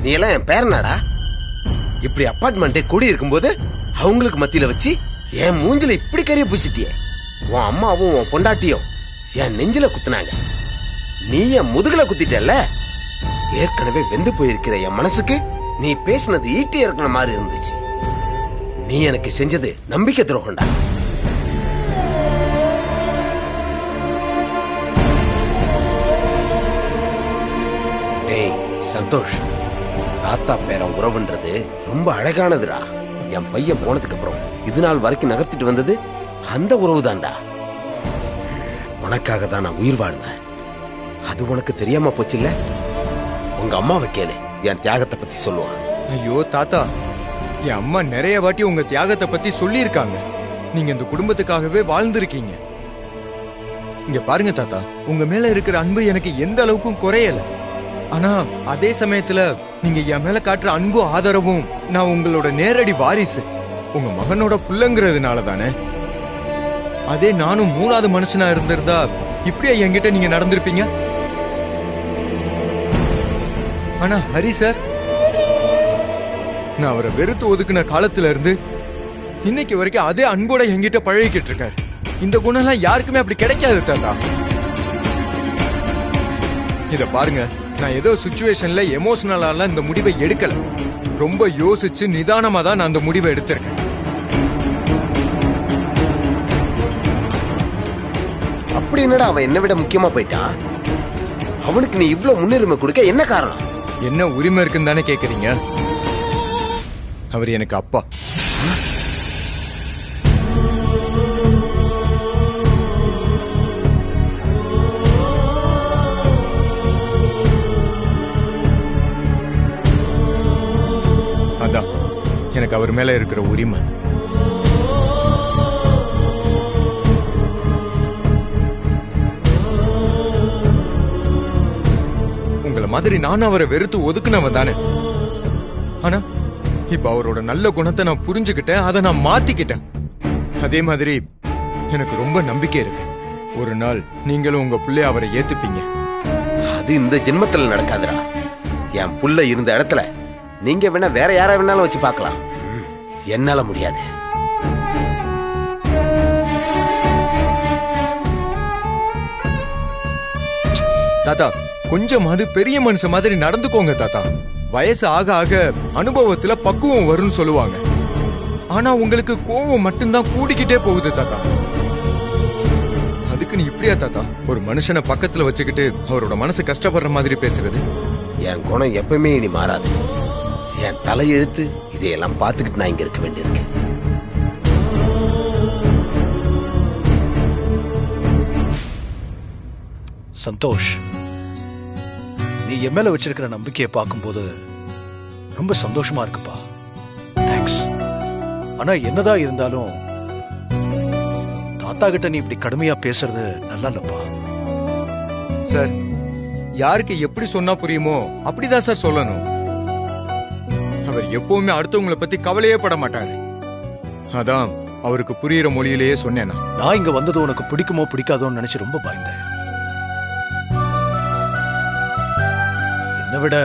நீ எல்லாம் என் பேரனாடா? இப்படி அப்பார்ட்மெண்ட்டே கூடி இருக்கும்போது அவங்களுக்கு மத்தியில வச்சு என் மூஞ்சில இப்படி கரிய பூசிட்டியே. உன் அம்மாவும் உன் பொண்டாட்டியும் என் நெஞ்சில குத்துனாங்க, நீ என் முதுகுல குத்திட்டல்ல. ஏற்கனவே வெந்து போயிருக்கிற என் மனசுக்கு நீ பேசினது ஈட்டி இறக்குன மாதிரி இருந்துச்சு. நீ எனக்கு செஞ்சது நம்பிக்கை துரோகம்டா. டேய் சந்தோஷ், தாத்தா பேரன் உறவுன்றது ரொம்ப அழகானதுடா. என் பையன் போனதுக்கு அப்புறம் இது நாள் வரைக்கும் நகர்த்திட்டு வந்தது அந்த உறவு தான்டா. உனக்காக தான் நான் உயிர் வாழ்ந்தேன். அது உனக்கு தெரியாம போச்சு இல்ல? உங்க அம்மாவை கேளு, என் தியாகத்தை பத்தி சொல்லுவான். ஐயோ தாத்தா, என் அம்மா நிறைய வாட்டி உங்க தியாகத்தை பத்தி சொல்லியிருக்காங்க. நீங்க இந்த குடும்பத்துக்காகவே வாழ்ந்திருக்கீங்க. இங்க பாருங்க தாத்தா, உங்க மேல இருக்கிற அன்பு எனக்கு எந்த அளவுக்கும் குறையல. ஆனா அதே சமயத்துல நீங்க என் மேல காட்டுற அன்பும் ஆதரவும் நான் உங்களோட நேரடி வாரிசு, உங்க மகனோட புள்ளங்கிறதுனால தானே. அதே நானும் 3வது மனுஷனா இருந்திருந்தா இப்படியே என்கிட்ட நீங்க நடந்திருப்பீங்க. ஆனா ஹரி சார், நான் அவரை வெறுத்து ஒதுக்குன காலத்துல இருந்து இன்னைக்கு வரைக்கும் அதே அன்போட என்கிட்ட பழகிக்கிட்டு இருக்காரு. இந்த குணம்லாம் யாருக்குமே அப்படி கிடைக்காது தாத்தா. இத பாருங்க, நான் ஏதோ சிச்சுவேஷன்ல எமோஷனலால இந்த முடிவை எடுக்கல. ரொம்ப யோசிச்சு நிதானமா தான் நான் அந்த முடிவை எடுத்திருக்கேன். அப்படி என்னடா அவன் என்ன விட முக்கியமா போயிட்டான்? அவனுக்கு நீ இவ்வளவு முன்னுரிமை கொடுக்க என்ன காரணம்? என்ன உரிமை இருக்குன்னு தானே கேக்குறீங்க? அவர் எனக்கு அப்பா. அதான் எனக்கு அவர் மேல இருக்கிற உரிமை. உங்களை மாதிரி நானும் அவரை வெறுத்து ஒதுக்குனவன் தானே. ஆனா இப்ப அவரோட நல்ல குணத்தை நான் புரிஞ்சுக்கிட்டேன், அதை நான் மாத்திக்கிட்டேன். அதே மாதிரி எனக்கு ரொம்ப நம்பிக்கை இருக்கு, ஒரு நாள் நீங்களும் உங்க பிள்ளை அவரை ஏத்துப்பீங்க. அது இந்த ஜென்மத்துல நடக்காதுடா. என் புள்ள இருந்த இடத்துல நீங்க வேணா வேற யாரா வேணாலும் வச்சு பார்க்கலாம், என்னால முடியாது. தாத்தா, கொஞ்சமாவது பெரிய மனுஷன் மாதிரி நடந்துக்கோங்க தாத்தா. வயசு ஆக ஆக அனுபவத்துல பக்குவம் வரும்னு சொல்லுவாங்க. ஆனா உங்களுக்கு கோவம் மட்டும்தான் கூடிக்கிட்டே போகுது தாத்தா. அதுக்கு நீ இப்படியா தாத்தா ஒரு மனுஷனை பக்கத்துல வச்சுக்கிட்டு அவரோட மனசு கஷ்டப்படுற மாதிரி பேசுறது? என் குணம் எப்பவுமே இனி மாறாது. என் தலையெழுத்து இதையெல்லாம் பார்த்துக்கிட்டு நான் இங்க இருக்க வேண்டியிருக்கு. சந்தோஷ், நீ என் மேல வச்சிருக்கிற நம்பிக்கையை பார்க்கும்போது ரொம்ப சந்தோஷமா இருக்குப்பா. தேங்க்ஸ். ஆனா என்னதான் இருந்தாலும் தாத்தா கிட்ட நீ இப்படி கடுமையா பேசுறது நல்லா இல்லப்பா. சார், யாருக்கு எப்படி சொன்னா புரியுமோ அப்படிதான் சார் சொல்லணும். அவர் எப்பவுமே அடுத்தவங்களை பத்தி கவலையே பட மாட்டாரு. அதான் அவருக்கு புரியுற மொழியிலேயே சொன்னேன். நான் இங்க வந்தது உனக்கு பிடிக்குமோ பிடிக்காதோன்னு நினைச்சு ரொம்ப பயந்தேன். என்னை விட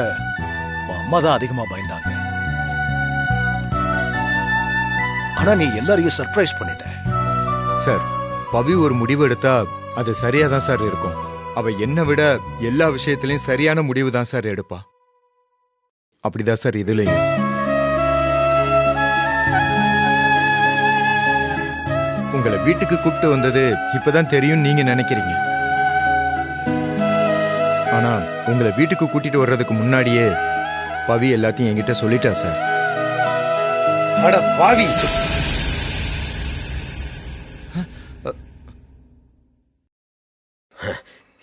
உன் அம்மா தான் அதிகமா பயந்தாங்க. ஆனா நீ எல்லாரையும் சர்ப்ரைஸ் பண்ணிட்ட. சார், பவி ஒரு முடிவு எடுத்தா அது சரியா தான் சார் இருக்கும். அவ என்னை விட எல்லா விஷயத்திலையும் சரியான முடிவு தான் சார் எடுப்பா. அப்படிதான் சார் இதுலயும். உங்களை வீட்டுக்கு கூப்பிட்டு வந்தது இப்பதான் தெரியும் நீங்க நினைக்கிறீங்க. ஆனா உங்களை வீட்டுக்கு கூட்டிட்டு வர்றதுக்கு முன்னாடியே பவி எல்லாத்தையும் என்கிட்ட சொல்லிட்டா சார். அட பாவி,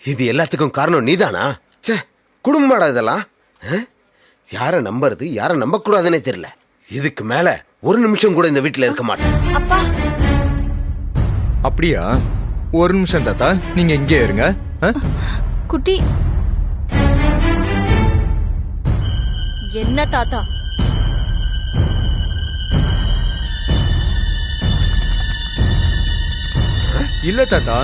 இது எல்லாத்துக்கும் காரணம் நீதானா? ச்சே, குடும்பமாடா இதெல்லாம். யார நம்புறது யார நம்ப கூடாதுன்னே தெரியல. இதுக்கு மேல ஒரு நிமிஷம் கூட இந்த வீட்டுல இருக்க மாட்டேன். அப்பா, அப்படியா? ஒரு நிமிஷம் தாத்தா, நீங்க இங்கே இருங்க. குட்டி என்ன தாத்தா? இல்ல தாத்தா,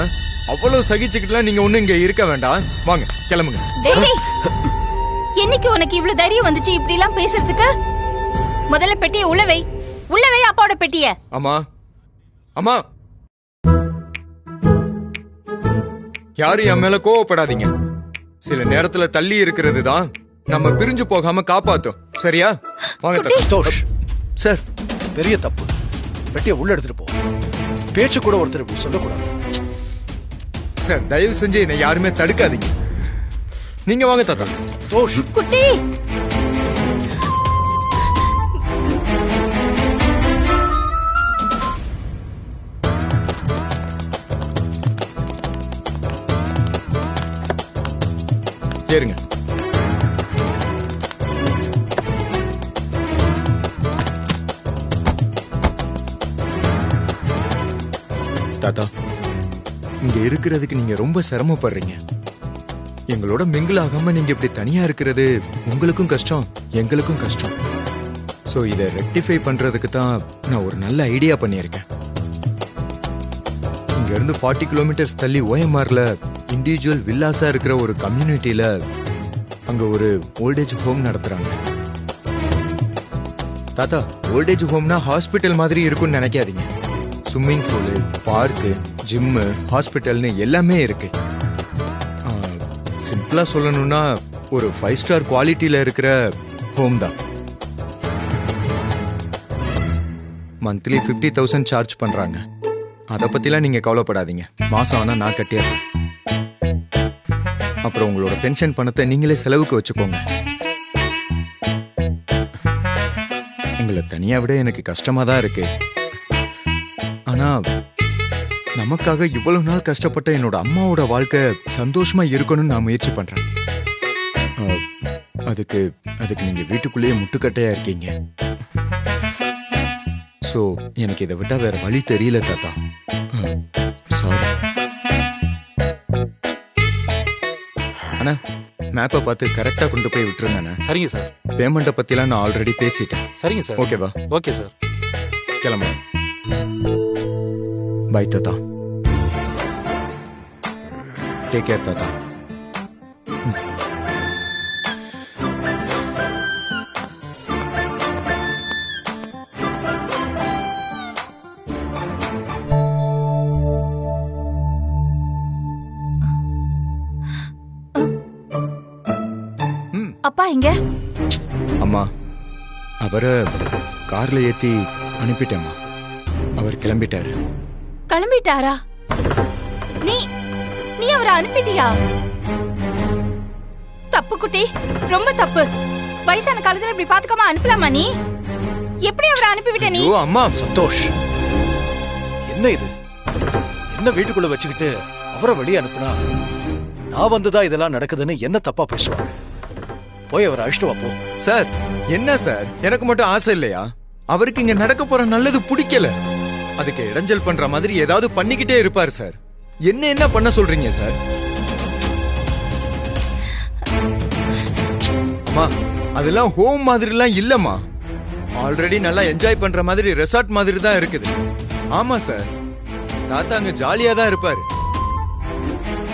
அவ்வளவு சகிச்சுக்கிட்டுலாம் நீங்க ஒண்ணு இங்க இருக்க வேண்டாம். வாங்க கிளம்புங்க. டேய், என்னைக்கு உனக்கு இவ்ளோ தைரியம் வந்துச்சு இப்படி எல்லாம் பேசுறதுக்கு? முதல்ல பெட்டியை உள்ள வை. உள்ள வை அப்பாவோட பெட்டிய. அம்மா அம்மா, யாரும் என் மேல கோவப்படாதீங்க. சில நேரத்துல தள்ளி இருக்கிறது தான் நம்ம பிரிஞ்சு போகாம காப்பாத்தும். சரியா? வாங்க தாத்தா. சந்தோஷ், சார், பெரிய தப்பு. பெட்டியை உள்ள எடுத்துட்டு போ. பேச்சு கூட ஒருத்தர் இப்படி சொல்லக்கூடாது. சார் தயவு செஞ்சு என்னை யாருமே தடுக்காதீங்க. நீங்க வாங்க தாத்தா. தோஷ், குட்டி சரிங்க. தாத்தா, இங்க இருக்கிறதுக்கு நீங்க ரொம்ப சிரமப்படுறீங்க. எங்களோட மிங்கிள் ஆகாம நீங்க இப்படி தனியா இருக்கிறது உங்களுக்கும் கஷ்டம், எங்களுக்கும் கஷ்டம். சோ இதை ரெக்டிஃபை பண்றதுக்கு தான் நான் ஒரு நல்ல ஐடியா பண்ணியிருக்கேன். இங்க இருந்து 40 கிலோமீட்டர்ஸ் தள்ளி ஓஎம்ஆர்ல இண்டிவிஜுவல் வில்லாஸா இருக்கிற ஒரு கம்யூனிட்டியில அங்க ஒரு ஓல்டேஜ் ஹோம் நடத்துறாங்க. தாத்தா, ஓல்டேஜ் ஹோம்னா ஹாஸ்பிட்டல் மாதிரி இருக்கும்னு நினைக்காதீங்க. ஸ்விம்மிங் பூலு, பார்க்கு, ஜிம்மு, ஹாஸ்பிட்டல்னு எல்லாமே இருக்கு. சிம்பிளா சொல்லணும்னா ஒரு 5 ஸ்டார் குவாலிட்டியில இருக்கிற ஹோம் தான். மந்த்லி 50,000 சார்ஜ் பண்றாங்க. அதை பத்திலாம் நீங்க கவலைப்படாதீங்க. மாசம் ஆனா நான் கட்டிடுறேன். அப்புறம் உங்களோட பென்ஷன் பணத்தை நீங்களே செலவுக்கு வச்சுக்கோங்க. உங்களை தனியா விட எனக்கு கஷ்டமா தான் இருக்கு. ஆனா நமக்காக இவ்வளவு நாள் கஷ்டப்பட்ட என்னோட அம்மாவோட வாழ்க்கை சந்தோஷமா இருக்கணும்னு நான் முயற்சி பண்றேன். அதுக்கு நீங்க வீட்டுக்குள்ளேயே முட்டுக்கட்டையா இருக்கீங்க. சோ எனக்கு இதை விட்டா வேற வழி தெரியல தாத்தா. சாரி. அண்ணா, மேப்பை பார்த்து கரெக்டா கொண்டு போய் விட்டுருங்க. சரிங்க சார். பேமெண்ட்டை பத்திலாம் நான் ஆல்ரெடி பேசிட்டேன். சரிங்க சார். ஓகேவா? Okay sir. கிளம்புறேன். பை தாத்தா. டேக் கேர் தாத்தா. அப்பா எங்க? அம்மா, அவரை கார்ல ஏத்தி அனுப்பிட்டேம்மா. அவர் கிளம்பிட்டாரு. கிளம்பிட்டாரா? நீ அவரை அனுப்பிட்டியா? தப்பு குட்டி, ரொம்ப தப்பு. வயசான காலத்துல இப்படி பாத்துக்காம அனுப்பலாமா நீ? எப்படி அவரை அனுப்பிவிட்ட நீ? ஐயோ அம்மா. சந்தோஷ், என்ன இது? என்ன வீட்டுக்குள்ள வச்சுக்கிட்டு அவரை வெளியே அனுப்புனா நான் வந்துதான் இதெல்லாம் நடக்குதுன்னு என்ன தப்பா பேசுவாங்க? போய் அவரை அழைச்சிட்டு வா போ. சார், என்ன சார், எனக்கு மட்டும் ஆசை இல்லையா? அவருக்கு இங்க நடக்க போற நல்லது பிடிக்கல. அதுக்கு இடைஞ்சல் பண்ற மாதிரி ஏதாவது பண்ணிக்கிட்டே இருப்பார் சார். என்ன பண்ண சொல்றீங்க சார்? அம்மா, அதெல்லாம் ஹோம் மாதிரிலாம் இல்லம்மா. ஆல்ரெடி நல்லா என்ஜாய் பண்ற மாதிரி ரெசார்ட் மாதிரி தான் இருக்குது. ஆமா சார், தாத்தா அங்க ஜாலியா தான் இருப்பாரு.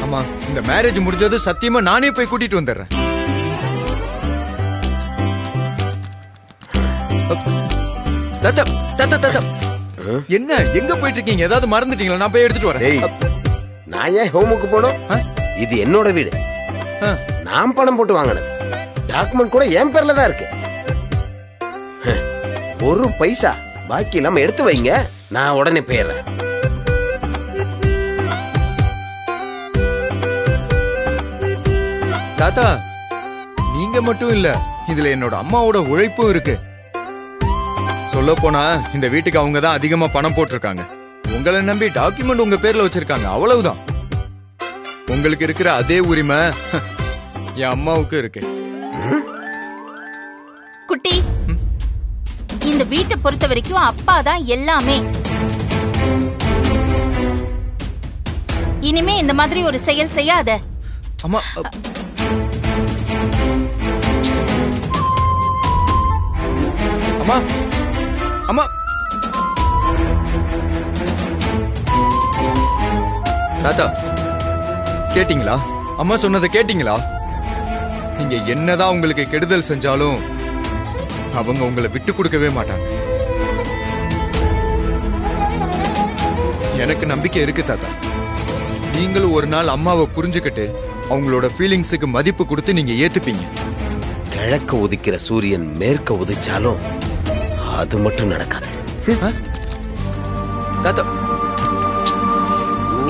ஆமா, இந்த மேரேஜ் முடிஞ்சது சத்தியமா நானே போய் கூட்டிட்டு வந்துடுறேன். தாத்தா தாத்தா தாத்தா, என்ன எங்க போயிட்டு இருக்கீங்க? ஏதாவது மறந்துட்டீங்களா? நான் போய் எடுத்துட்டு வரேன். நான் ஏன் ஹோமுக்கு போனோம்? இது என்னோட வீடு. நான் பணம் போட்டு வாங்கினது. டாக்குமெண்ட் கூட என் பேர்ல தான் இருக்கு. ஒரு பைசா பாக்கி இல்லாம எடுத்து வைங்க, நான் உடனே போயிடுறேன். தாத்தா, நீங்க மட்டும் இல்ல, இதுல என்னோட அம்மாவோட உழைப்பும் இருக்கு. சொல்ல போனா இந்த வீட்டுக்கு அவங்க தான் அதிகமா பணம் போட்டிருக்காங்க. உங்களை நம்பி டாக்குமெண்ட் உங்க பேர்ல வச்சிருக்காங்க, அவ்வளவுதான். உங்களுக்கு இருக்கிற அதே உரிமை என் அம்மாவுக்கு இருக்கு. குட்டி, இந்த வீட்டை பொறுத்த வரைக்கும் அப்பா தான் எல்லாமே. இனிமே இந்த மாதிரி ஒரு செயல் செய்யாத. அம்மா, அம்மா, அம்மா. தாத்தா, கேட்டீங்களா? அம்மா சொன்னதை கேட்டீங்களா? நீங்க என்னதான் உங்களுக்கு கெடுதல் செஞ்சாலும் அவங்க உங்களை விட்டு கொடுக்கவே மாட்டாங்க. எனக்கு நம்பிக்கை இருக்கு தாத்தா. நீங்களும் ஒரு நாள் அம்மாவை புரிஞ்சுக்கிட்டு அவங்களோட ஃபீலிங்ஸுக்கு மதிப்பு கொடுத்து நீங்க ஏத்துப்பீங்க. கிழக்க உதிக்கிற சூரியன் மேற்க உதிச்சாலும் அது மட்டும் நடக்காது. தாத்தா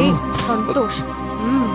ஏய் சந்தோஷ். ம்.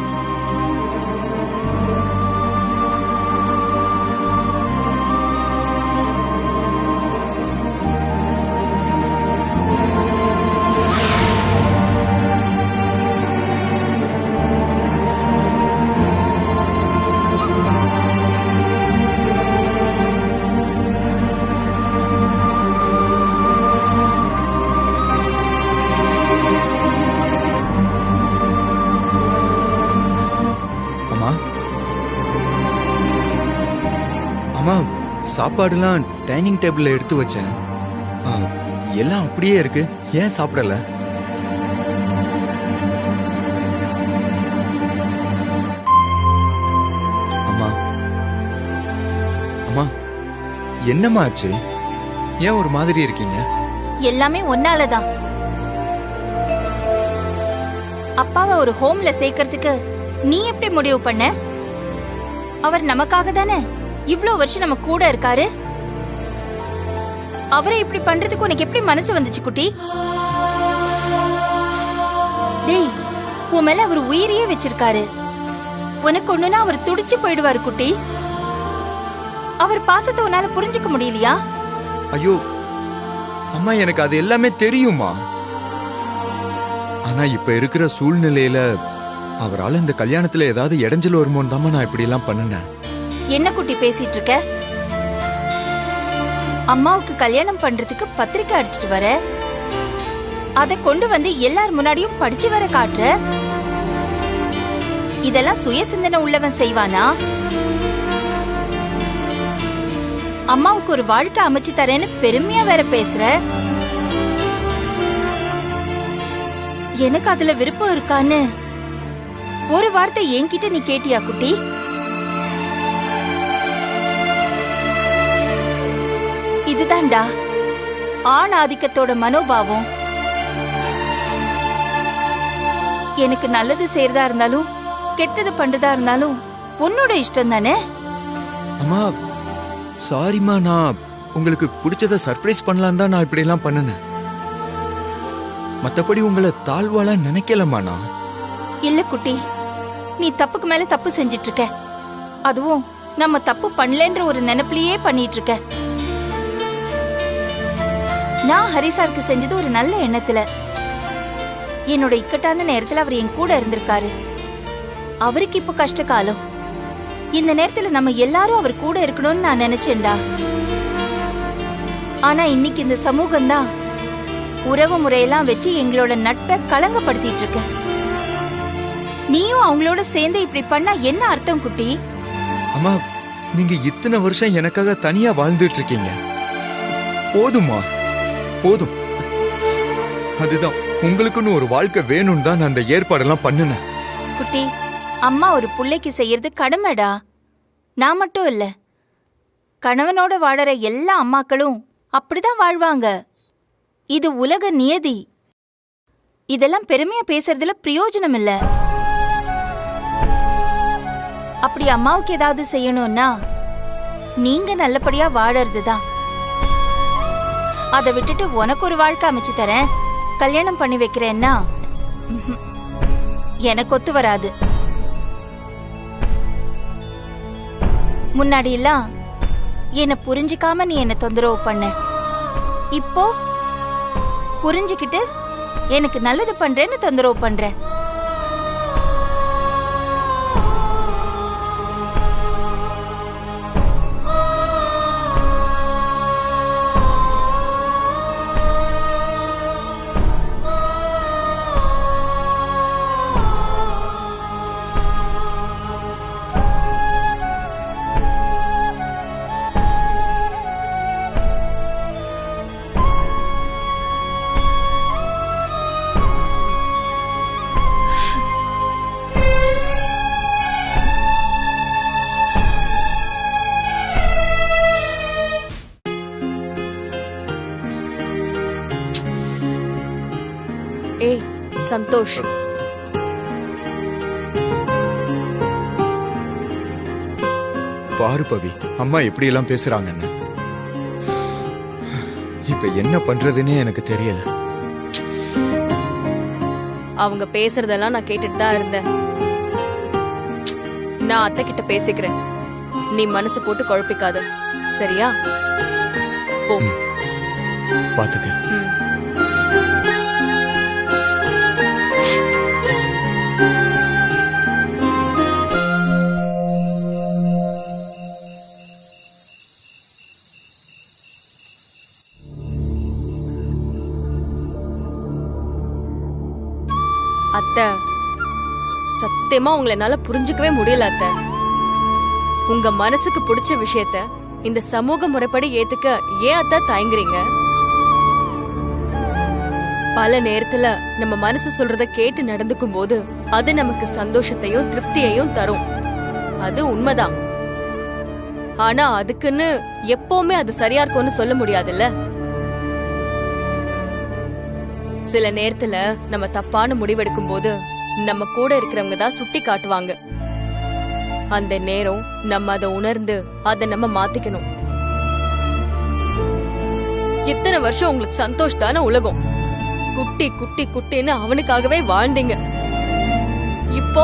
அம்மா, சாப்பாடுலாம் டைனிங் டேபிள்ல எடுத்து வச்சேன். எல்லாம் அப்படியே இருக்கு, ஏன் சாப்பிடல? அம்மா அம்மா, என்னம்மா ஆச்சு? ஏன் ஒரு மாதிரி இருக்கீங்க? எல்லாமே ஒன்னாலதான். அப்பாவை ஒரு ஹோம்ல சேர்க்கறதுக்கு நீ எப்படி முடிவு பண்ண? அவர் நமக்காக தானே இவ்ளோ வருஷம் நம்ம கூட இருக்காரு. அவரை இப்படி பண்றதுக்கு உனக்கு எப்படி மனசு வந்துச்சு குட்டி? டேய், உன் மேல அவர் உயிரையே வச்சிருக்காரு. உனக்கு ஒண்ணுனா அவர் துடிச்சு போயிடுவாரு குட்டி. அவர் பாசத்தை உன்னால புரிஞ்சுக்க முடியலையா? ஐயோ அம்மா, எனக்கு அது எல்லாமே தெரியுமா. ஆனா இப்ப இருக்கிற சூழ்நிலையில அவரால் இந்த கல்யாணத்துல ஏதாவது இடைஞ்சல் வருமோன்னு தான் நான் இப்படி எல்லாம் பண்ணினேன். என்ன குட்டி பேசிட்டு இருக்க? அம்மாவுக்கு கல்யாணம் பண்றதுக்கு பத்திரிக்கை அடிச்சிட்டு வர, அத கொண்டு வந்து எல்லார் முன்னாடியும் படிச்சு வர காட்டுற. இதெல்லாம் சுய சிந்தனை உள்ளவன் செய்வானா? அம்மாவுக்கு ஒரு வாழ்க்கை அமைச்சு தரேன்னு பெருமையா வேற பேசுற. எனக்கு அதுல விருப்பம் இருக்கான்னு ஒரு வார்த்தை என்கிட்ட நீ கேட்டியா குட்டி? இதுதான்டா ஆண் ஆதிக்கத்தோட மனோபாவம். எனக்கு நல்லது செய்யறதா இருந்தாலும் கெட்டது பண்றதா இருந்தாலும் உன்னோட இஷ்டம் தானே. அம்மா சாரிம்மா, நான் உங்களுக்கு பிடிச்சத சர்ப்ரைஸ் பண்ணலாம் தான் நான் இப்படி எல்லாம் பண்ணினேன். மத்தபடி உங்களை தாழ்வால நினைக்கலமா நான். இல்ல குட்டி, நீ தப்புக்கு மேல தப்பு செஞ்சிட்டு இருக்க. அதுவும் நம்ம தப்பு பண்ணலன்ற ஒரு நினைப்பிலேயே பண்ணிட்டு இருக்க. நான் ஹரிசாருக்கு செஞ்சது ஒரு நல்ல எண்ணத்துல. என்னோட இக்கட்டான நேரத்துல அவர் என் கூட இருந்திருக்காரு. அவருக்கு இப்ப கஷ்ட காலம். இந்த நேரத்துல நம்ம எல்லாரும் அவர் கூட இருக்கணும்னு நான் நினைச்சேன்டா. ஆனா இன்னைக்கு இந்த சமூகம் தான் உறவு முறையெல்லாம் வச்சு எங்களோட நட்பை களங்கப்படுத்திட்டு இருக்க. நீயும் அவங்களோட சேர்ந்து இப்படி பண்ணா என்ன அர்த்தம் குட்டி? அம்மா, நீங்க இத்தனை வருஷம் எனக்காக தனியா வாழ்ந்துட்டு இருக்கீங்க. போதுமா, போதும். அதுதான் உங்களுக்குன்னு ஒரு வாழ்க்கை வேணும்னு தான் நான் அந்த ஏற்பாடெல்லாம் பண்ணினேன். குட்டி, அம்மா ஒரு புள்ளைக்கு செய்யறது கடமைடா. நான் மட்டும் இல்ல, கணவனோட வாழற எல்லா அம்மாக்களும் அப்படிதான் வாழ்வாங்க. இது உலக நியதி. இதெல்லாம் பெருமையா பேசுறதுல பிரயோஜனம் இல்ல. அப்படி அம்மாவுக்கு ஏதாவது செய்யணும்னா நீங்க நல்லபடியா வாழறதுதான். அதை விட்டுட்டு உனக்கு ஒரு வாழ்க்கை அமைச்சு தரேன், கல்யாணம் பண்ணி வைக்கிறேன்னா எனக்கு ஒத்து வராது. முன்னாடி எல்லாம் என்ன புரிஞ்சுக்காம நீ என்ன தொந்தரவு பண்ண. இப்போ புரிஞ்சுக்கிட்டு எனக்கு நல்லது பண்றேன்னு தொந்தரவு பண்ற. ஏய் சந்தோஷ், பாரு பவி, அம்மா எப்படி எல்லாம் பேசுறாங்கன்னு. இப்ப என்ன பண்றதுன்னே எனக்கு தெரியல. அவங்க பேசுறதெல்லாம் நான் கேட்டுட்டு தான் இருந்தேன். நான் அத்தை கிட்ட பேசிக்கிறேன். நீ மனசு போட்டு குழப்பிக்காத, சரியா? போ. பாத்துக்க. ம். அத்தை, சத்தியமா உங்களை என்னால புரிஞ்சுக்கவே முடியல அத்தை. உங்க மனசுக்கு பிடிச்ச விஷயத்த இந்த சமூக முறைப்படி ஏத்துக்க ஏன் அத்தை தயங்குறீங்க? பல நேரத்துல நம்ம மனசு சொல்றத கேட்டு நடந்துக்கும் போது அது நமக்கு சந்தோஷத்தையும் திருப்தியையும் தரும். அது உண்மைதான். ஆனா அதுக்குன்னு எப்பவுமே அது சரியா இருக்கும்னு சொல்ல முடியாதுல்ல. சில நேரத்துல நம்ம தப்பான முடிவெடுக்கும் போது நம்ம கூட இருக்கிறவங்க தான் சுட்டி காட்டுவாங்க. அந்த நேரம் நம்ம அதை உணர்ந்து அதை நம்ம மாத்திக்கணும். இத்தனை வருஷம் உங்களுக்கு சந்தோஷ் தானே உலகம். குட்டி குட்டி குட்டின்னு அவனுக்காகவே வாழ்ந்தீங்க. இப்போ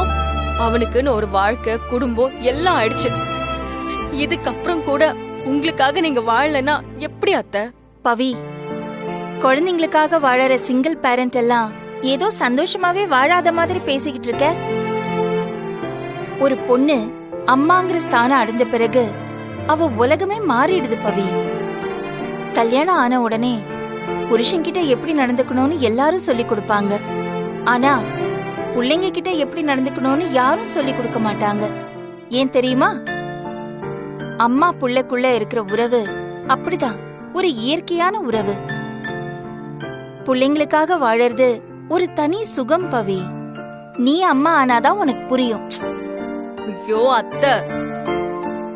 அவனுக்குன்னு ஒரு வாழ்க்கை, குடும்பம் எல்லாம் ஆயிடுச்சு. இதுக்கப்புறம் கூட உங்களுக்காக நீங்க வாழலன்னா எப்படி அத்தை? பவி, குழந்தைங்களுக்காக வாழற சிங்கிள் பேரண்ட் எல்லாம் ஏதோ சந்தோஷமாவே வாழாத மாதிரி பேசிக்கிட்டு இருக்க. ஒரு பொண்ணு அம்மாங்கிற ஸ்தானம் அடைஞ்ச பிறகு அவ உலகமே மாறிடுது பவி. கல்யாணம் ஆன உடனே புருஷன்கிட்ட எப்படி நடந்துக்கணும்னு எல்லாரும் சொல்லி கொடுப்பாங்க. ஆனா பிள்ளைங்க கிட்ட எப்படி நடந்துக்கணும்னு யாரும் சொல்லி கொடுக்க மாட்டாங்க. ஏன் தெரியுமா? அம்மா புள்ளைக்குள்ள இருக்கிற உறவு அப்படிதான், ஒரு இயற்கையான உறவு. பிள்ளைங்களுக்காக வாழறது ஒரு தனி சுகம் பவி. நீ அம்மா ஆனாதான் உனக்கு புரியும். ஐயோ அத்தை,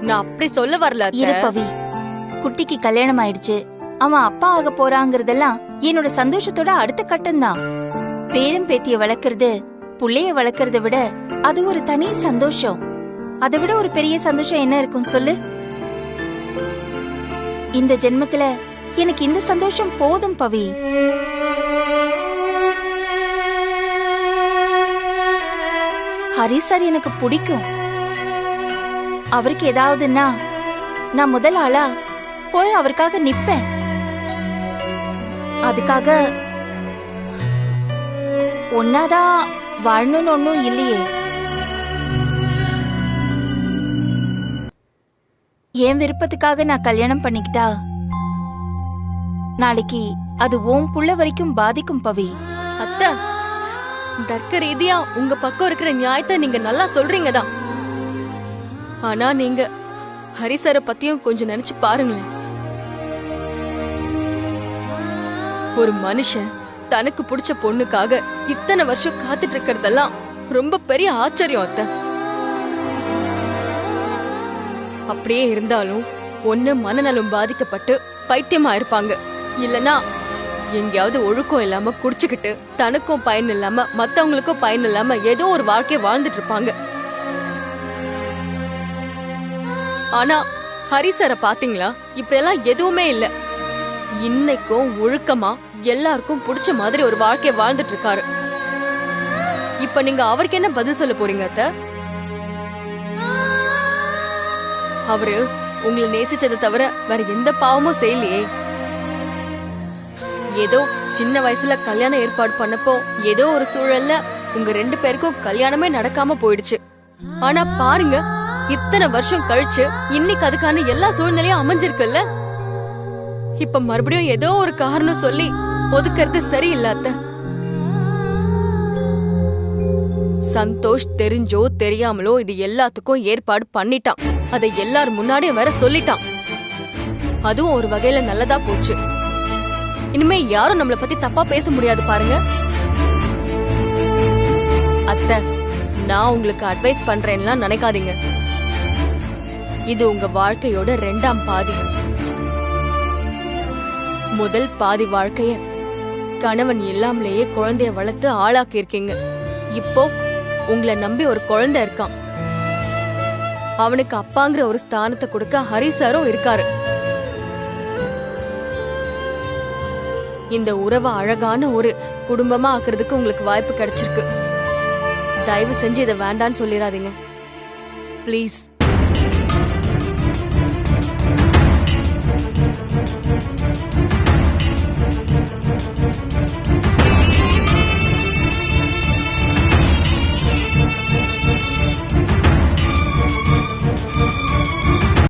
நான் அப்படி சொல்ல வரல இரு பவி. குட்டிக்கு கல்யாணம் ஆயிடுச்சு, அவன் அப்பா ஆக போறாங்கிறதெல்லாம் என்னோட சந்தோஷத்தோட அடுத்த கட்டம்தான். பேரம் பேத்திய வளர்க்கறது புள்ளைய வளர்க்கறத விட அது ஒரு தனி சந்தோஷம். அதை விட ஒரு பெரிய சந்தோஷம் என்ன இருக்கும் சொல்லு? இந்த ஜென்மத்துல எனக்கு இந்த சந்தோஷம் போதும் பவி. ஹரி சார் எனக்கு பிடிக்கும். அவருக்கு ஏதாவதுன்னா நான் முதல் ஆளா போய் அவருக்காக நிப்பேன். அதுக்காக ஒன்னாதான் வாழணும்னு ஒன்னும் இல்லையே. என் விருப்பத்துக்காக நான் கல்யாணம் பண்ணிக்கிட்டா நாளைக்கு அது உன் புள்ள வரைக்கும் பாதிக்கும் பவி. அத்தை, தர்க்க ரீதியா உங்க பக்கம் இருக்கிற நியாயத்தை நீங்க நல்லா சொல்றீங்க தான். ஆனா நீங்க ஹரிசரை பத்தியும் கொஞ்சம் நினைச்சு பாருங்களேன். ஒரு மனுஷன் தனக்கு பிடிச்ச பொண்ணுக்காக இத்தனை வருஷம் காத்துட்டு இருக்கிறதெல்லாம் ரொம்ப பெரிய ஆச்சரியம் அத்தை. அப்படியே இருந்தாலும் ஒண்ணு மனநலம் பாதிக்கப்பட்டு பைத்தியமா இருப்பாங்க, இல்லனா எங்கேயாவது ஒழுக்கம் இல்லாம குடிச்சுக்கிட்டு தனக்கும் பயன் இல்லாம மத்தவங்களுக்கும் பயன் இல்லாம ஏதோ ஒரு வாழ்க்கைய வாழ்ந்துட்டு இருப்பாங்க. ஆனா ஹரிசரை பாத்தீங்களா? இப்படி எல்லாம் எதுவுமே இல்ல. இன்னைக்கும் ஒழுக்கமா எல்லாருக்கும் பிடிச்ச மாதிரி ஒரு வாழ்க்கைய வாழ்ந்துட்டு இருக்காரு. இப்ப நீங்க அவருக்கு என்ன பதில் சொல்ல போறீங்க அத்தை? அவரு உங்களை நேசிச்சதை தவிர வேற எந்த பாவமும் செய்யலையே. ஏதோ சின்ன வயசுல கல்யாணம் ஏற்பாடு பண்ணப்போ ஏதோ ஒரு சூழல்ல உங்க 2 பேருக்கும் கல்யாணமே நடக்காம போயிடுச்சு. ஆனா பாருங்க, இத்தனை வருஷம் கழிச்சு இன்னைக்கு அதுக்கான எல்லா சூழ்நிலையும் அமைஞ்சிருக்குல்ல. இப்ப மறுபடியும் ஏதோ ஒரு காரணம் சொல்லி ஒதுக்கிறது சரியில்லாத. சந்தோஷ் தெரிஞ்சோ தெரியாமலோ இது எல்லாத்துக்கும் ஏற்பாடு பண்ணிட்டான். அதை எல்லாரும் முன்னாடியும் வேற சொல்லிட்டான். அதுவும் ஒரு வகையில நல்லதா போச்சு. இனிமே யாரும் நம்மள பத்தி தப்பா பேச முடியாது பாருங்க. அத்தை, நான் உங்களுக்கு அட்வைஸ் பண்றேன்னா நினைக்காதீங்க. இது உங்க வாழ்க்கையோட 2ஆம் பாதி. முதல் பாதி வாழ்க்கைய கணவன் இல்லாமலேயே குழந்தைய வளர்த்து ஆளாக்கி இருக்கீங்க. இப்போ உங்களை நம்பி ஒரு குழந்தை இருக்கான். அவனுக்கு அப்பாங்கிற ஒரு ஸ்தானத்தை கொடுக்க ஹரி சாரும் இருக்காரு. இந்த உறவை அழகான ஒரு குடும்பமா ஆக்குறதுக்கு உங்களுக்கு வாய்ப்பு கிடைச்சிருக்கு. தயவு செஞ்சு இதை வேண்டான்னு சொல்லிடாதீங்க ப்ளீஸ்.